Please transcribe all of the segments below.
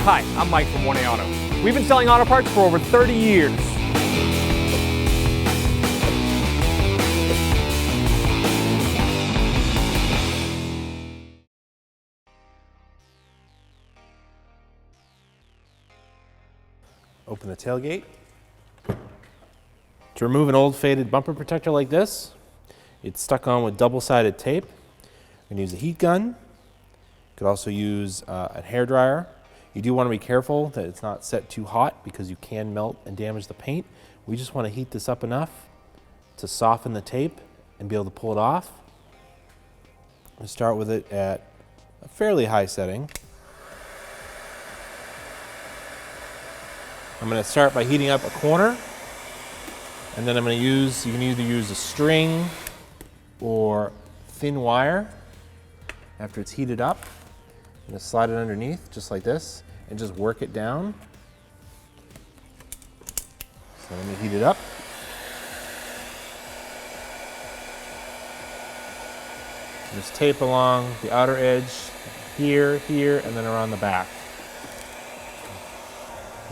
Hi, I'm Mike from 1A Auto. We've been selling auto parts for over 30 years. Open the tailgate. To remove an old faded bumper protector like this, it's stuck on with double-sided tape. You can use a heat gun. You could also use a hairdryer. You do want to be careful that it's not set too hot because you can melt and damage the paint. We just want to heat this up enough to soften the tape and be able to pull it off. We'll start with it at a fairly high setting. I'm going to start by heating up a corner, and then I'm going to use, you can either use a string or thin wire. After it's heated up, I'm going to slide it underneath just like this and just work it down. So let me heat it up. Just tape along the outer edge here, here, and then around the back.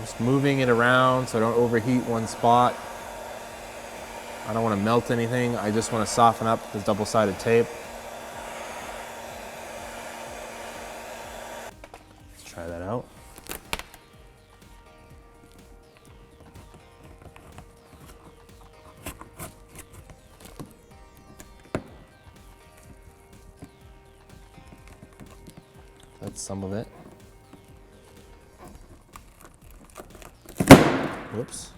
Just moving it around so I don't overheat one spot. I don't want to melt anything. I just want to soften up this double-sided tape. Let's try that out. That's some of it. Whoops.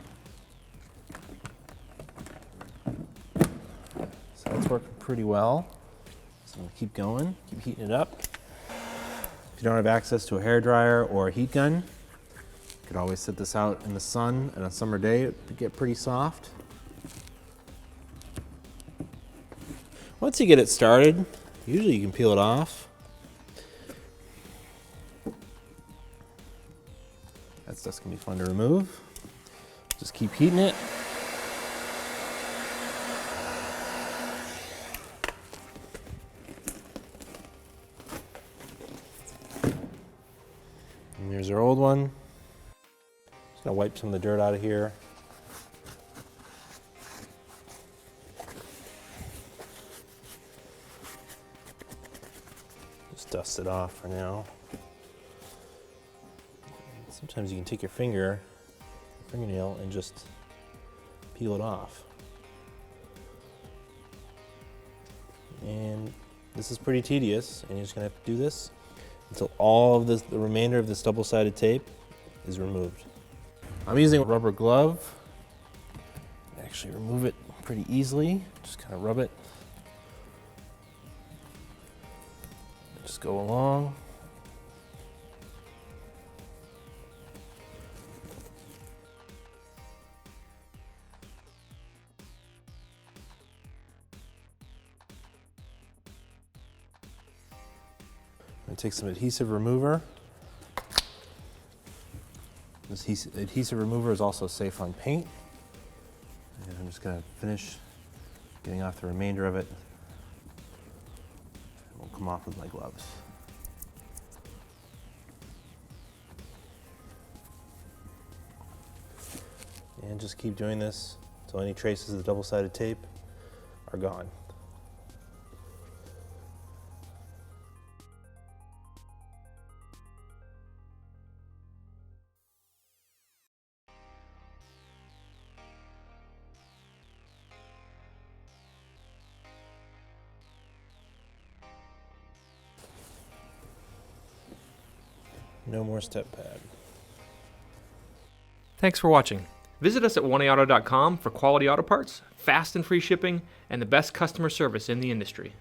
So that's working pretty well. So I'm going to keep going, keep heating it up. If you don't have access to a hairdryer or a heat gun, you could always sit this out in the sun on a summer day. It would get pretty soft. Once you get it started, usually you can peel it off. That stuff's going to be fun to remove. Just keep heating it. And here's our old one. Just gonna wipe some of the dirt out of here. Just dust it off for now. Sometimes you can take your fingernail and just peel it off. And this is pretty tedious, and you're just gonna have to do this until all of the remainder of this double-sided tape is removed. I'm using a rubber glove. Actually remove it pretty easily. Just kind of rub it. Just go along. I'm going to take some adhesive remover. This adhesive remover is also safe on paint. And I'm just going to finish getting off the remainder of it. It won't come off with my gloves. And just keep doing this until any traces of the double-sided tape are gone. No more step pad. Thanks for watching. Visit us at 1AAuto.com for quality auto parts, fast and free shipping, and the best customer service in the industry.